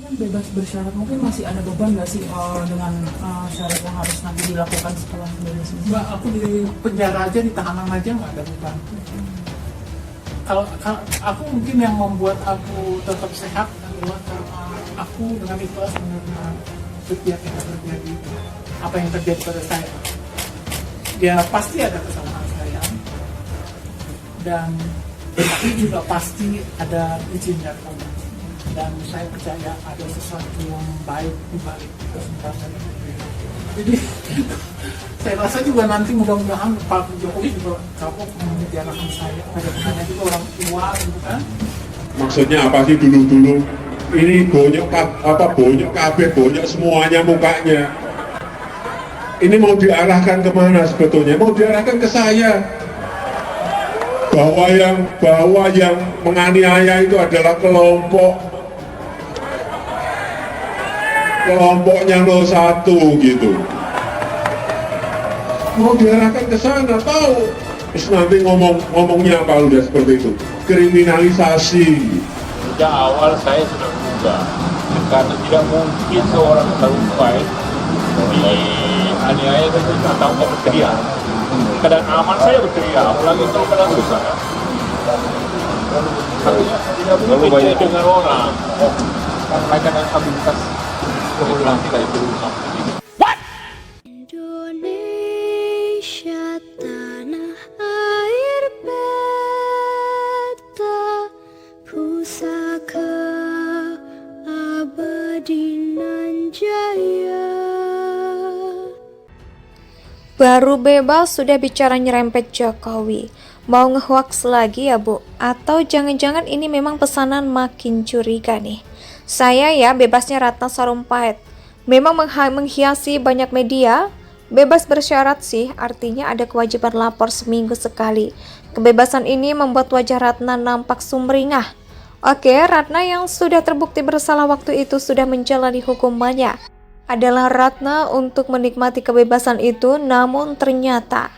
kan bebas bersyarat, mungkin masih ada beban nggak sih dengan syarat yang harus nanti dilakukan setelah bebas ini? Mbak, aku di penjara aja, di tahanan aja nggak ada beban. Kalau aku mungkin yang membuat aku tetap sehat adalah karena aku dengan ikhlas menerima setiap yang terjadi, apa yang terjadi pada saya. Ya pasti ada kesalahan saya, dan tapi juga pasti ada izin dari Allah. Dan saya percaya ada sesuatu yang baik di balik kesempatan itu. Jadi saya rasa juga nanti mudah-mudahan Pak Jokowi juga kapok menjarakan saya. Ada juga orang tua gitu kan. Maksudnya apa sih dulu-dulu? Ini bonyok bonyok kabeh, bonyok semuanya mukanya. Ini mau diarahkan kemana sebetulnya? Mau diarahkan ke saya. Bahwa yang menganiaya itu adalah kelompoknya 01 gitu. Mau diarahkan ke sana, tahu. Terus nanti ngomongnya apa udah seperti itu? Kriminalisasi. Sejak awal saya sudah menduga, karena tidak mungkin seorang terumpai aniaya dan atau berteriak. Keadaan aman saya berteriak, apalagi kalau keadaan susah. Artinya tidak mungkin banyak dengan orang. Mereka dengan habilitas kemudian kita itu Indonesia tanah air beta, pusaka abadi nan jaya. Baru bebas sudah bicara nyerempet Jokowi. Mau nge-hoax lagi ya Bu? Atau jangan-jangan ini memang pesanan makin curiga nih. Saya ya bebasnya Ratna Sarumpait memang menghiasi banyak media. Bebas bersyarat sih, artinya ada kewajiban lapor seminggu sekali. Kebebasan ini membuat wajah Ratna nampak sumringah. Oke, Ratna yang sudah terbukti bersalah waktu itu sudah menjalani hukumannya. Adalah Ratna untuk menikmati kebebasan itu, namun ternyata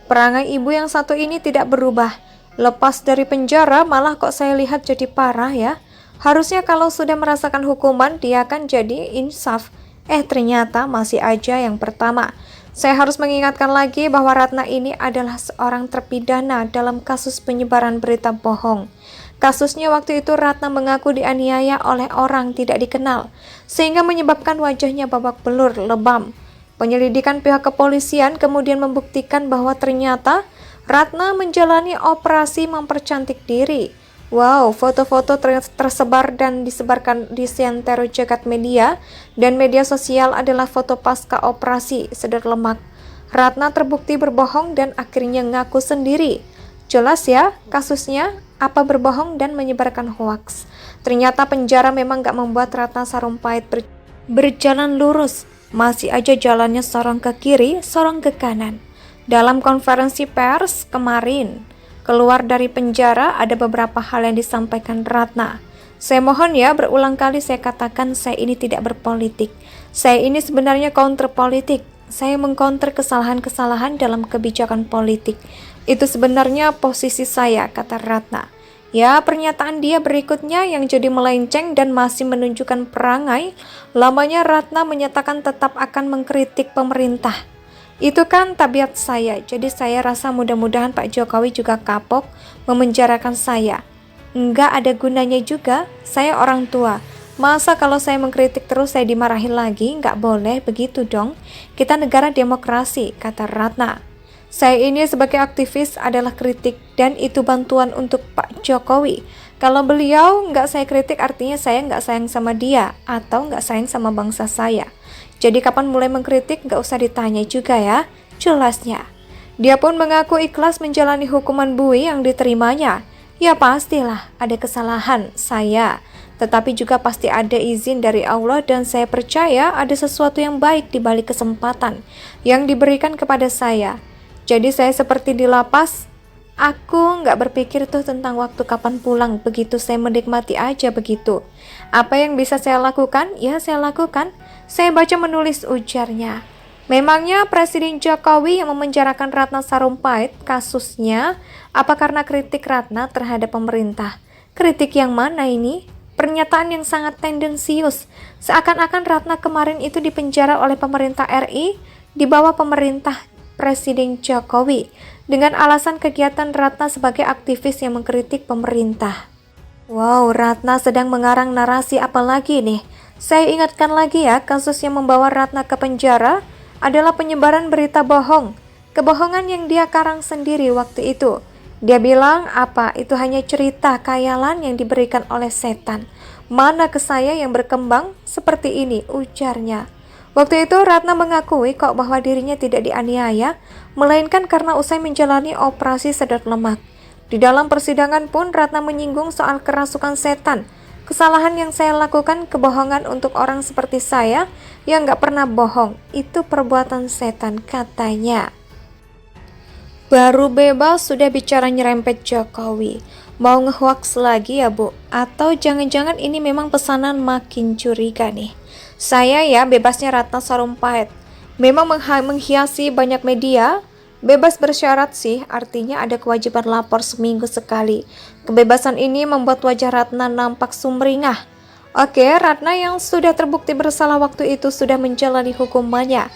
perangai ibu yang satu ini tidak berubah. Lepas dari penjara malah kok saya lihat jadi parah ya. Harusnya kalau sudah merasakan hukuman dia akan jadi insaf. Ternyata masih aja yang pertama. Saya harus mengingatkan lagi bahwa Ratna ini adalah seorang terpidana dalam kasus penyebaran berita bohong. Kasusnya waktu itu Ratna mengaku dianiaya oleh orang tidak dikenal, sehingga menyebabkan wajahnya babak belur, lebam. Penyelidikan pihak kepolisian kemudian membuktikan bahwa ternyata Ratna menjalani operasi mempercantik diri. Wow, foto-foto tersebar dan disebarkan di seantero jagat media dan media sosial adalah foto pasca operasi sedar lemak. Ratna terbukti berbohong dan akhirnya ngaku sendiri. Jelas ya kasusnya, apa berbohong dan menyebarkan hoaks. Ternyata penjara memang gak membuat Ratna Sarumpait berjalan lurus. Masih aja jalannya sorong ke kiri, sorong ke kanan. Dalam konferensi pers kemarin, keluar dari penjara ada beberapa hal yang disampaikan Ratna. Saya mohon ya, berulang kali saya katakan saya ini tidak berpolitik. Saya ini sebenarnya counter politik. Saya mengcounter kesalahan-kesalahan dalam kebijakan politik. Itu sebenarnya posisi saya, kata Ratna. Ya, pernyataan dia berikutnya yang jadi melenceng dan masih menunjukkan perangai. Lamanya Ratna menyatakan tetap akan mengkritik pemerintah. Itu kan tabiat saya, jadi saya rasa mudah-mudahan Pak Jokowi juga kapok memenjarakan saya. Enggak ada gunanya juga, saya orang tua. Masa kalau saya mengkritik terus saya dimarahin lagi? Enggak boleh begitu dong. Kita negara demokrasi, kata Ratna. Saya ini sebagai aktivis adalah kritik dan itu bantuan untuk Pak Jokowi. Kalau beliau enggak saya kritik artinya saya enggak sayang sama dia atau enggak sayang sama bangsa saya. Jadi kapan mulai mengkritik nggak usah ditanya juga ya, jelasnya. Dia pun mengaku ikhlas menjalani hukuman bui yang diterimanya. Ya pastilah ada kesalahan saya, tetapi juga pasti ada izin dari Allah dan saya percaya ada sesuatu yang baik di balik kesempatan yang diberikan kepada saya. Jadi saya seperti di lapas, aku nggak berpikir tuh tentang waktu kapan pulang, begitu saya menikmati aja begitu. Apa yang bisa saya lakukan? Ya saya lakukan. Saya baca menulis ujarnya. Memangnya Presiden Jokowi yang memenjarakan Ratna Sarumpait kasusnya apa karena kritik Ratna terhadap pemerintah? Kritik yang mana ini? Pernyataan yang sangat tendensius, seakan-akan Ratna kemarin itu dipenjara oleh pemerintah RI di bawah pemerintah Presiden Jokowi dengan alasan kegiatan Ratna sebagai aktivis yang mengkritik pemerintah. Wow, Ratna sedang mengarang narasi apa lagi nih? Saya ingatkan lagi ya, kasus yang membawa Ratna ke penjara adalah penyebaran berita bohong. Kebohongan yang dia karang sendiri waktu itu. Dia bilang apa itu hanya cerita khayalan yang diberikan oleh setan. Mana ke saya yang berkembang seperti ini, ujarnya. Waktu itu Ratna mengakui kok bahwa dirinya tidak dianiaya, melainkan karena usai menjalani operasi sedot lemak. Di dalam persidangan pun Ratna menyinggung soal kerasukan setan. Kesalahan yang saya lakukan kebohongan untuk orang seperti saya yang gak pernah bohong. Itu perbuatan setan, katanya. Baru bebas sudah bicara nyerempet Jokowi. Mau nge-hoax lagi ya Bu? Atau jangan-jangan ini memang pesanan makin curiga nih? Saya ya bebasnya Ratna Sarumpait. Memang menghiasi banyak media. Bebas bersyarat sih, artinya ada kewajiban lapor seminggu sekali. Kebebasan ini membuat wajah Ratna nampak sumringah. Oke, Ratna yang sudah terbukti bersalah waktu itu sudah menjalani hukumannya.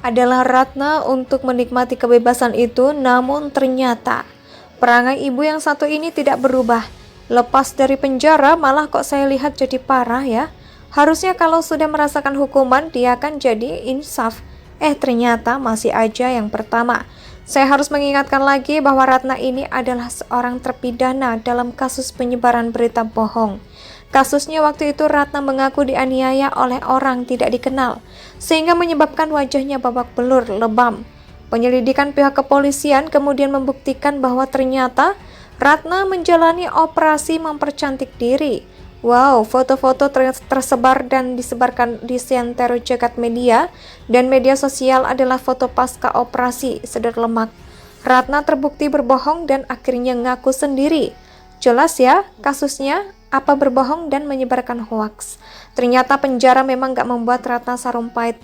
Adalah Ratna untuk menikmati kebebasan itu, namun ternyata perangai ibu yang satu ini tidak berubah. Lepas dari penjara malah kok saya lihat jadi parah ya. Harusnya kalau sudah merasakan hukuman dia akan jadi insaf. Ternyata masih aja yang pertama. Saya harus mengingatkan lagi bahwa Ratna ini adalah seorang terpidana dalam kasus penyebaran berita bohong. Kasusnya waktu itu Ratna mengaku dianiaya oleh orang tidak dikenal, sehingga menyebabkan wajahnya babak belur, lebam. Penyelidikan pihak kepolisian kemudian membuktikan bahwa ternyata Ratna menjalani operasi mempercantik diri. Wow, foto-foto tersebar dan disebarkan di seantero jagat media dan media sosial adalah foto pasca operasi sedot lemak. Ratna terbukti berbohong dan akhirnya ngaku sendiri. Jelas ya kasusnya, apa berbohong dan menyebarkan hoaks. Ternyata penjara memang gak membuat Ratna Sarumpait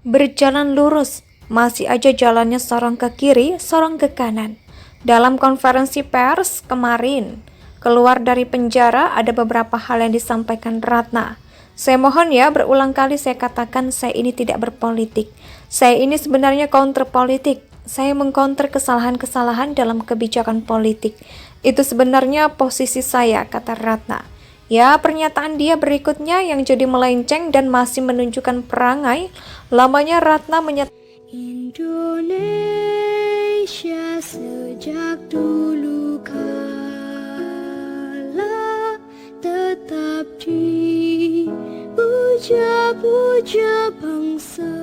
berjalan lurus. Masih aja jalannya sorong ke kiri, sorong ke kanan. Dalam konferensi pers kemarin, keluar dari penjara ada beberapa hal yang disampaikan Ratna. Saya mohon ya, berulang kali saya katakan saya ini tidak berpolitik. Saya ini sebenarnya counter politik. Saya mengcounter kesalahan-kesalahan dalam kebijakan politik. Itu sebenarnya posisi saya, kata Ratna. Ya, pernyataan dia berikutnya yang jadi melenceng dan masih menunjukkan perangai. Lamanya Ratna menyatakan Indonesia sejak dulu kala tetap dipuja-puja bangsa